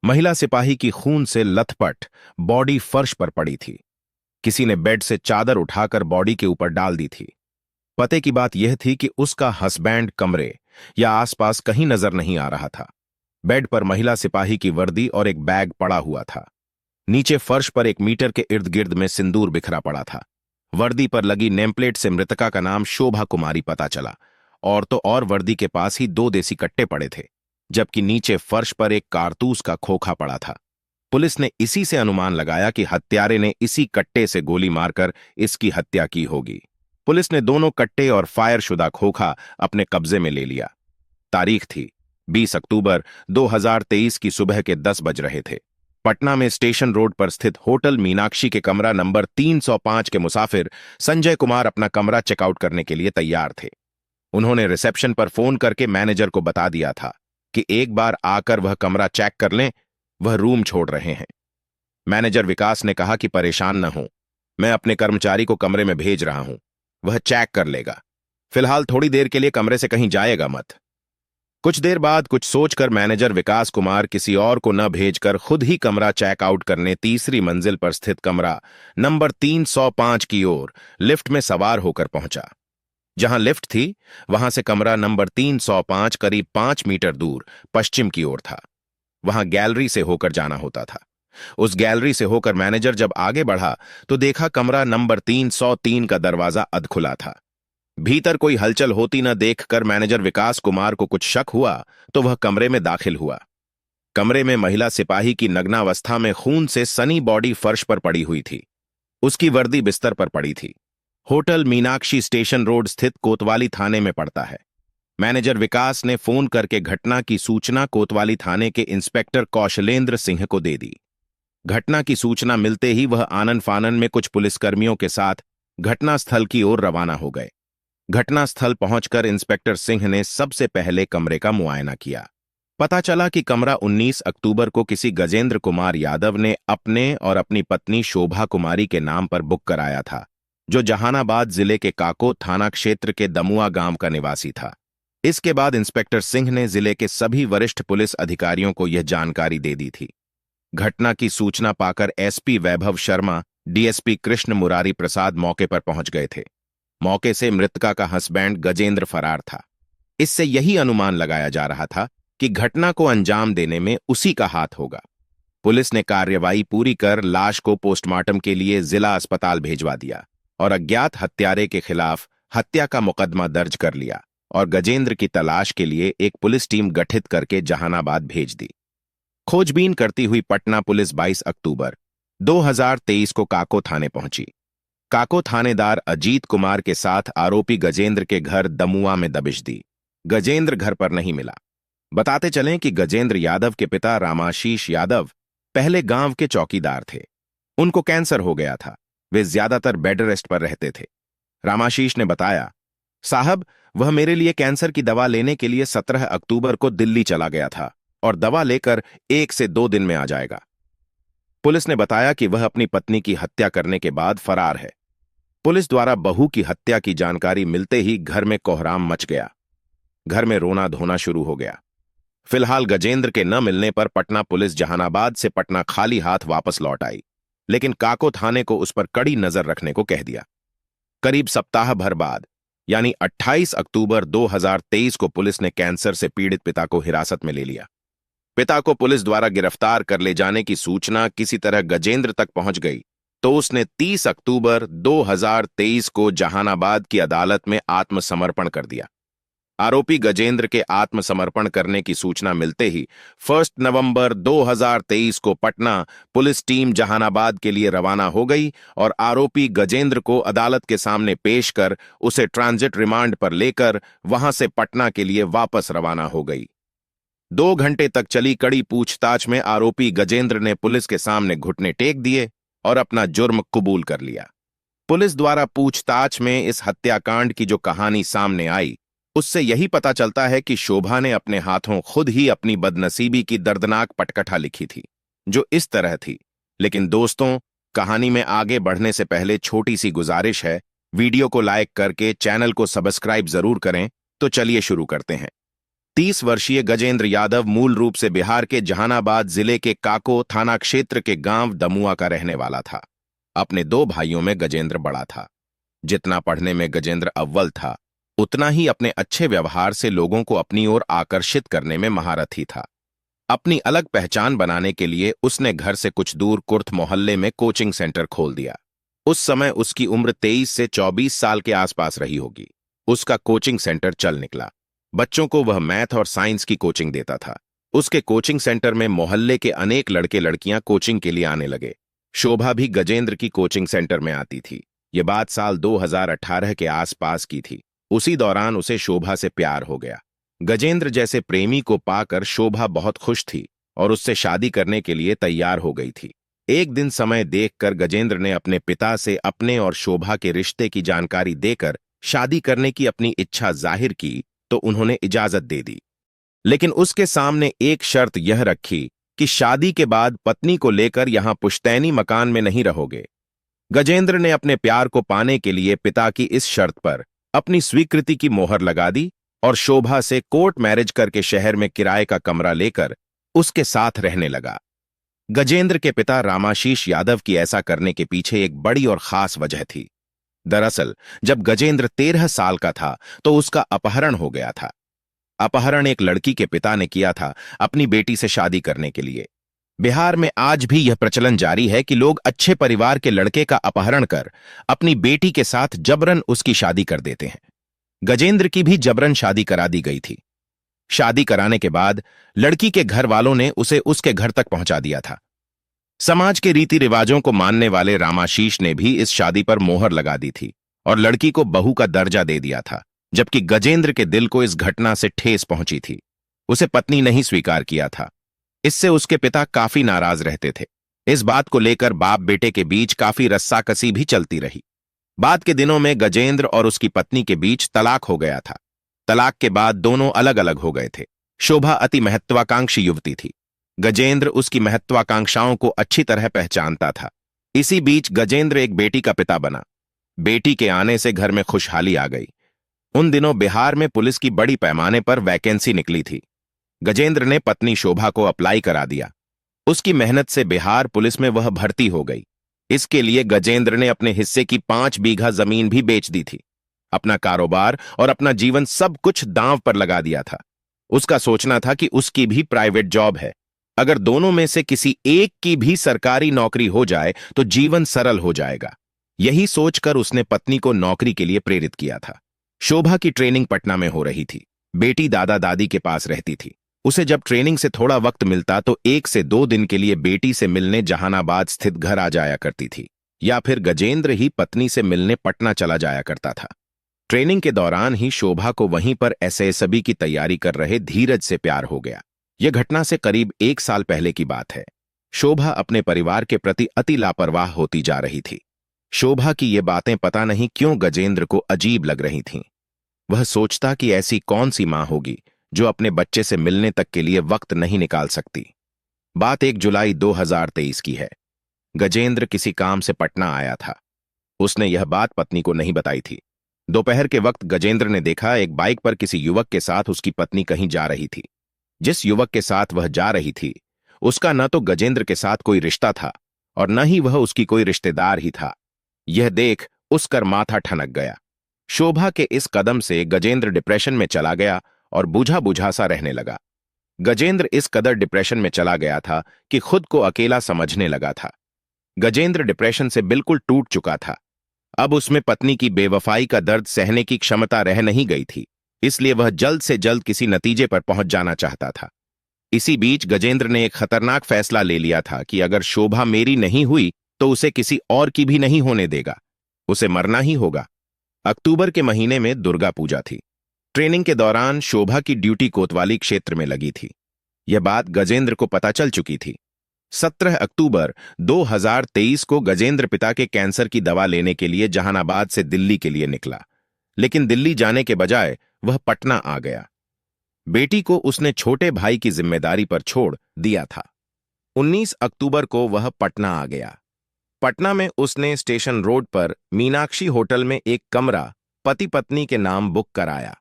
महिला सिपाही की खून से लथपथ बॉडी फर्श पर पड़ी थी। किसी ने बेड से चादर उठाकर बॉडी के ऊपर डाल दी थी। पते की बात यह थी कि उसका हस्बैंड कमरे या आसपास कहीं नजर नहीं आ रहा था। बेड पर महिला सिपाही की वर्दी और एक बैग पड़ा हुआ था। नीचे फर्श पर 1 मीटर के इर्द गिर्द में सिंदूर बिखरा पड़ा था। वर्दी पर लगी नेमप्लेट से मृतका का नाम शोभा कुमारी पता चला। और तो और वर्दी के पास ही 2 देसी कट्टे पड़े थे, जबकि नीचे फर्श पर एक कारतूस का खोखा पड़ा था। पुलिस ने इसी से अनुमान लगाया कि हत्यारे ने इसी कट्टे से गोली मारकर इसकी हत्या की होगी। पुलिस ने दोनों कट्टे और फायरशुदा खोखा अपने कब्जे में ले लिया। तारीख थी 20 अक्टूबर 2023 की सुबह के 10 बज रहे थे। पटना में स्टेशन रोड पर स्थित होटल मीनाक्षी के कमरा नंबर 305 के मुसाफिर संजय कुमार अपना कमरा चेकआउट करने के लिए तैयार थे। उन्होंने रिसेप्शन पर फोन करके मैनेजर को बता दिया था कि एक बार आकर वह कमरा चेक कर लें, वह रूम छोड़ रहे हैं। मैनेजर विकास ने कहा कि परेशान न हो, मैं अपने कर्मचारी को कमरे में भेज रहा हूं, वह चेक कर लेगा। फिलहाल थोड़ी देर के लिए कमरे से कहीं जाएगा मत। कुछ देर बाद कुछ सोचकर मैनेजर विकास कुमार किसी और को न भेजकर खुद ही कमरा चेकआउट करने तीसरी मंजिल पर स्थित कमरा नंबर 305 की ओर लिफ्ट में सवार होकर पहुंचा। जहां लिफ्ट थी वहां से कमरा नंबर 305 करीब 5 मीटर दूर पश्चिम की ओर था। वहां गैलरी से होकर जाना होता था। उस गैलरी से होकर मैनेजर जब आगे बढ़ा तो देखा कमरा नंबर 303 का दरवाजा अधखुला था। भीतर कोई हलचल होती न देखकर मैनेजर विकास कुमार को कुछ शक हुआ तो वह कमरे में दाखिल हुआ। कमरे में महिला सिपाही की नग्नावस्था में खून से सनी बॉडी फर्श पर पड़ी हुई थी। उसकी वर्दी बिस्तर पर पड़ी थी। होटल मीनाक्षी स्टेशन रोड स्थित कोतवाली थाने में पड़ता है। मैनेजर विकास ने फोन करके घटना की सूचना कोतवाली थाने के इंस्पेक्टर कौशलेंद्र सिंह को दे दी। घटना की सूचना मिलते ही वह आनन फानन में कुछ पुलिसकर्मियों के साथ घटनास्थल की ओर रवाना हो गए। घटनास्थल पहुंचकर इंस्पेक्टर सिंह ने सबसे पहले कमरे का मुआयना किया। पता चला कि कमरा 19 अक्टूबर को किसी गजेंद्र कुमार यादव ने अपने और अपनी पत्नी शोभा कुमारी के नाम पर बुक कराया था, जो जहानाबाद जिले के काको थाना क्षेत्र के दमुआ गांव का निवासी था। इसके बाद इंस्पेक्टर सिंह ने जिले के सभी वरिष्ठ पुलिस अधिकारियों को यह जानकारी दे दी थी। घटना की सूचना पाकर एसपी वैभव शर्मा, डीएसपी कृष्ण मुरारी प्रसाद मौके पर पहुंच गए थे। मौके से मृतका का हस्बैंड गजेंद्र फरार था। इससे यही अनुमान लगाया जा रहा था कि घटना को अंजाम देने में उसी का हाथ होगा। पुलिस ने कार्रवाई पूरी कर लाश को पोस्टमार्टम के लिए जिला अस्पताल भेजवा दिया और अज्ञात हत्यारे के खिलाफ हत्या का मुकदमा दर्ज कर लिया और गजेंद्र की तलाश के लिए एक पुलिस टीम गठित करके जहानाबाद भेज दी। खोजबीन करती हुई पटना पुलिस 22 अक्टूबर 2023 को काको थाने पहुंची। काको थानेदार अजीत कुमार के साथ आरोपी गजेंद्र के घर दमुआ में दबिश दी। गजेंद्र घर पर नहीं मिला। बताते चलें कि गजेंद्र यादव के पिता रामाशीष यादव पहले गांव के चौकीदार थे। उनको कैंसर हो गया था। वे ज्यादातर बेड रेस्ट पर रहते थे। रामाशीष ने बताया, साहब, वह मेरे लिए कैंसर की दवा लेने के लिए 17 अक्टूबर को दिल्ली चला गया था और दवा लेकर 1 से 2 दिन में आ जाएगा। पुलिस ने बताया कि वह अपनी पत्नी की हत्या करने के बाद फरार है। पुलिस द्वारा बहू की हत्या की जानकारी मिलते ही घर में कोहराम मच गया। घर में रोना धोना शुरू हो गया। फिलहाल गजेंद्र के न मिलने पर पटना पुलिस जहानाबाद से पटना खाली हाथ वापस लौट आई, लेकिन काको थाने को उस पर कड़ी नजर रखने को कह दिया। करीब सप्ताह भर बाद यानी 28 अक्टूबर 2023 को पुलिस ने कैंसर से पीड़ित पिता को हिरासत में ले लिया। पिता को पुलिस द्वारा गिरफ्तार कर ले जाने की सूचना किसी तरह गजेंद्र तक पहुंच गई तो उसने 30 अक्टूबर 2023 को जहानाबाद की अदालत में आत्मसमर्पण कर दिया। आरोपी गजेंद्र के आत्मसमर्पण करने की सूचना मिलते ही 1 नवंबर 2023 को पटना पुलिस टीम जहानाबाद के लिए रवाना हो गई और आरोपी गजेंद्र को अदालत के सामने पेश कर उसे ट्रांजिट रिमांड पर लेकर वहां से पटना के लिए वापस रवाना हो गई। 2 घंटे तक चली कड़ी पूछताछ में आरोपी गजेंद्र ने पुलिस के सामने घुटने टेक दिए और अपना जुर्म कबूल कर लिया। पुलिस द्वारा पूछताछ में इस हत्याकांड की जो कहानी सामने आई, उससे यही पता चलता है कि शोभा ने अपने हाथों खुद ही अपनी बदनसीबी की दर्दनाक पटकथा लिखी थी, जो इस तरह थी। लेकिन दोस्तों, कहानी में आगे बढ़ने से पहले छोटी सी गुजारिश है, वीडियो को लाइक करके चैनल को सब्सक्राइब जरूर करें। तो चलिए शुरू करते हैं। 30 वर्षीय गजेंद्र यादव मूल रूप से बिहार के जहानाबाद जिले के काको थाना क्षेत्र के गांव दमुआ का रहने वाला था। अपने 2 भाइयों में गजेंद्र बड़ा था। जितना पढ़ने में गजेंद्र अव्वल था, उतना ही अपने अच्छे व्यवहार से लोगों को अपनी ओर आकर्षित करने में महारथी था। अपनी अलग पहचान बनाने के लिए उसने घर से कुछ दूर कुर्थ मोहल्ले में कोचिंग सेंटर खोल दिया। उस समय उसकी उम्र 23 से 24 साल के आसपास रही होगी। उसका कोचिंग सेंटर चल निकला। बच्चों को वह मैथ और साइंस की कोचिंग देता था। उसके कोचिंग सेंटर में मोहल्ले के अनेक लड़के लड़कियां कोचिंग के लिए आने लगे। शोभा भी गजेंद्र की कोचिंग सेंटर में आती थी। ये बात साल 2018 के आसपास की थी। उसी दौरान उसे शोभा से प्यार हो गया। गजेंद्र जैसे प्रेमी को पाकर शोभा बहुत खुश थी और उससे शादी करने के लिए तैयार हो गई थी। एक दिन समय देखकर गजेंद्र ने अपने पिता से अपने और शोभा के रिश्ते की जानकारी देकर शादी करने की अपनी इच्छा जाहिर की तो उन्होंने इजाजत दे दी। लेकिन उसके सामने एक शर्त यह रखी कि शादी के बाद पत्नी को लेकर यहां पुश्तैनी मकान में नहीं रहोगे। गजेंद्र ने अपने प्यार को पाने के लिए पिता की इस शर्त पर अपनी स्वीकृति की मोहर लगा दी और शोभा से कोर्ट मैरिज करके शहर में किराए का कमरा लेकर उसके साथ रहने लगा। गजेंद्र के पिता रामाशीष यादव की ऐसा करने के पीछे एक बड़ी और खास वजह थी। दरअसल जब गजेंद्र 13 साल का था तो उसका अपहरण हो गया था। अपहरण एक लड़की के पिता ने किया था अपनी बेटी से शादी करने के लिए। बिहार में आज भी यह प्रचलन जारी है कि लोग अच्छे परिवार के लड़के का अपहरण कर अपनी बेटी के साथ जबरन उसकी शादी कर देते हैं। गजेंद्र की भी जबरन शादी करा दी गई थी। शादी कराने के बाद लड़की के घर वालों ने उसे उसके घर तक पहुंचा दिया था। समाज के रीति रिवाजों को मानने वाले रामाशीष ने भी इस शादी पर मोहर लगा दी थी और लड़की को बहू का दर्जा दे दिया था, जबकि गजेंद्र के दिल को इस घटना से ठेस पहुंची थी। उसे पत्नी नहीं स्वीकार किया था। इससे उसके पिता काफी नाराज रहते थे। इस बात को लेकर बाप बेटे के बीच काफी रस्साकसी भी चलती रही। बाद के दिनों में गजेंद्र और उसकी पत्नी के बीच तलाक हो गया था। तलाक के बाद दोनों अलग अलग हो गए थे। शोभा अति महत्वाकांक्षी युवती थी। गजेंद्र उसकी महत्वाकांक्षाओं को अच्छी तरह पहचानता था। इसी बीच गजेंद्र एक बेटी का पिता बना। बेटी के आने से घर में खुशहाली आ गई। उन दिनों बिहार में पुलिस की बड़ी पैमाने पर वैकेंसी निकली थी। गजेंद्र ने पत्नी शोभा को अप्लाई करा दिया। उसकी मेहनत से बिहार पुलिस में वह भर्ती हो गई। इसके लिए गजेंद्र ने अपने हिस्से की 5 बीघा जमीन भी बेच दी थी। अपना कारोबार और अपना जीवन सब कुछ दांव पर लगा दिया था। उसका सोचना था कि उसकी भी प्राइवेट जॉब है। अगर दोनों में से किसी एक की भी सरकारी नौकरी हो जाए तो जीवन सरल हो जाएगा। यही सोचकर उसने पत्नी को नौकरी के लिए प्रेरित किया था। शोभा की ट्रेनिंग पटना में हो रही थी। बेटी दादा दादी के पास रहती थी। उसे जब ट्रेनिंग से थोड़ा वक्त मिलता तो 1 से 2 दिन के लिए बेटी से मिलने जहानाबाद स्थित घर आ जाया करती थी, या फिर गजेंद्र ही पत्नी से मिलने पटना चला जाया करता था। ट्रेनिंग के दौरान ही शोभा को वहीं पर एसएसबी की तैयारी कर रहे धीरज से प्यार हो गया। यह घटना से करीब 1 साल पहले की बात है। शोभा अपने परिवार के प्रति अति लापरवाह होती जा रही थी। शोभा की ये बातें पता नहीं क्यों गजेंद्र को अजीब लग रही थीं। वह सोचता कि ऐसी कौन सी मां होगी जो अपने बच्चे से मिलने तक के लिए वक्त नहीं निकाल सकती। बात 1 जुलाई 2023 की है। गजेंद्र किसी काम से पटना आया था। उसने यह बात पत्नी को नहीं बताई थी। दोपहर के वक्त गजेंद्र ने देखा एक बाइक पर किसी युवक के साथ उसकी पत्नी कहीं जा रही थी। जिस युवक के साथ वह जा रही थी उसका न तो गजेंद्र के साथ कोई रिश्ता था और न ही वह उसकी कोई रिश्तेदार ही था। यह देख उसका माथा ठनक गया। शोभा के इस कदम से गजेंद्र डिप्रेशन में चला गया और बुझा बुझा सा रहने लगा। गजेंद्र इस कदर डिप्रेशन में चला गया था कि खुद को अकेला समझने लगा था। गजेंद्र डिप्रेशन से बिल्कुल टूट चुका था। अब उसमें पत्नी की बेवफाई का दर्द सहने की क्षमता रह नहीं गई थी, इसलिए वह जल्द से जल्द किसी नतीजे पर पहुंच जाना चाहता था। इसी बीच गजेंद्र ने एक खतरनाक फैसला ले लिया था कि अगर शोभा मेरी नहीं हुई तो उसे किसी और की भी नहीं होने देगा। उसे मरना ही होगा। अक्टूबर के महीने में दुर्गा पूजा थी। ट्रेनिंग के दौरान शोभा की ड्यूटी कोतवाली क्षेत्र में लगी थी। यह बात गजेंद्र को पता चल चुकी थी। 17 अक्टूबर 2023 को गजेंद्र पिता के कैंसर की दवा लेने के लिए जहानाबाद से दिल्ली के लिए निकला, लेकिन दिल्ली जाने के बजाय वह पटना आ गया। बेटी को उसने छोटे भाई की जिम्मेदारी पर छोड़ दिया था। 19 अक्टूबर को वह पटना आ गया। पटना में उसने स्टेशन रोड पर मीनाक्षी होटल में एक कमरा पति पत्नी के नाम बुक कराया।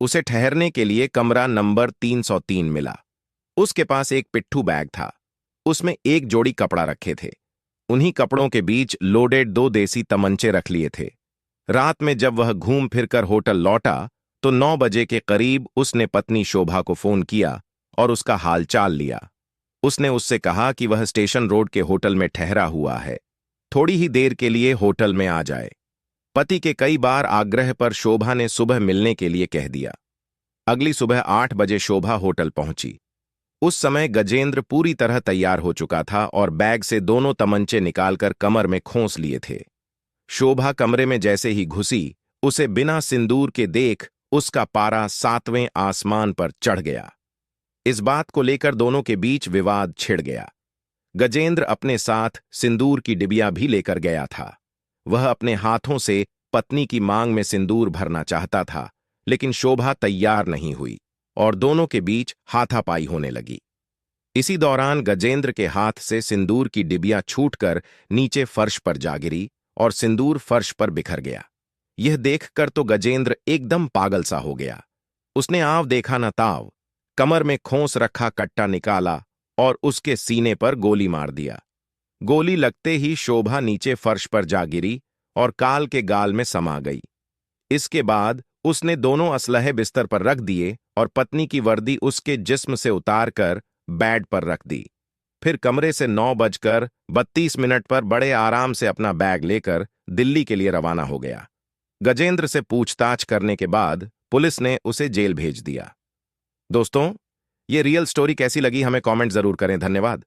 उसे ठहरने के लिए कमरा नंबर 303 मिला। उसके पास एक पिट्ठू बैग था। उसमें एक जोड़ी कपड़ा रखे थे। उन्हीं कपड़ों के बीच लोडेड 2 देसी तमंचे रख लिए थे। रात में जब वह घूम फिरकर होटल लौटा तो 9 बजे के करीब उसने पत्नी शोभा को फोन किया और उसका हाल चाल लिया। उसने उससे कहा कि वह स्टेशन रोड के होटल में ठहरा हुआ है, थोड़ी ही देर के लिए होटल में आ जाए। पति के कई बार आग्रह पर शोभा ने सुबह मिलने के लिए कह दिया। अगली सुबह 8 बजे शोभा होटल पहुंची। उस समय गजेंद्र पूरी तरह तैयार हो चुका था और बैग से दोनों तमंचे निकालकर कमर में खोंस लिए थे। शोभा कमरे में जैसे ही घुसी, उसे बिना सिंदूर के देख उसका पारा 7वें आसमान पर चढ़ गया। इस बात को लेकर दोनों के बीच विवाद छिड़ गया। गजेंद्र अपने साथ सिंदूर की डिबिया भी लेकर गया था। वह अपने हाथों से पत्नी की मांग में सिंदूर भरना चाहता था, लेकिन शोभा तैयार नहीं हुई और दोनों के बीच हाथापाई होने लगी। इसी दौरान गजेंद्र के हाथ से सिंदूर की डिबिया छूटकर नीचे फर्श पर जा गिरी और सिंदूर फर्श पर बिखर गया। यह देखकर तो गजेंद्र एकदम पागल सा हो गया। उसने आव देखा न ताव, कमर में खोंस रखा कट्टा निकाला और उसके सीने पर गोली मार दिया। गोली लगते ही शोभा नीचे फर्श पर जा गिरी और काल के गाल में समा गई। इसके बाद उसने दोनों असलहे बिस्तर पर रख दिए और पत्नी की वर्दी उसके जिस्म से उतारकर बेड पर रख दी। फिर कमरे से 9:32 पर बड़े आराम से अपना बैग लेकर दिल्ली के लिए रवाना हो गया। गजेंद्र से पूछताछ करने के बाद पुलिस ने उसे जेल भेज दिया। दोस्तों, ये रियल स्टोरी कैसी लगी हमें कमेंट जरूर करें। धन्यवाद।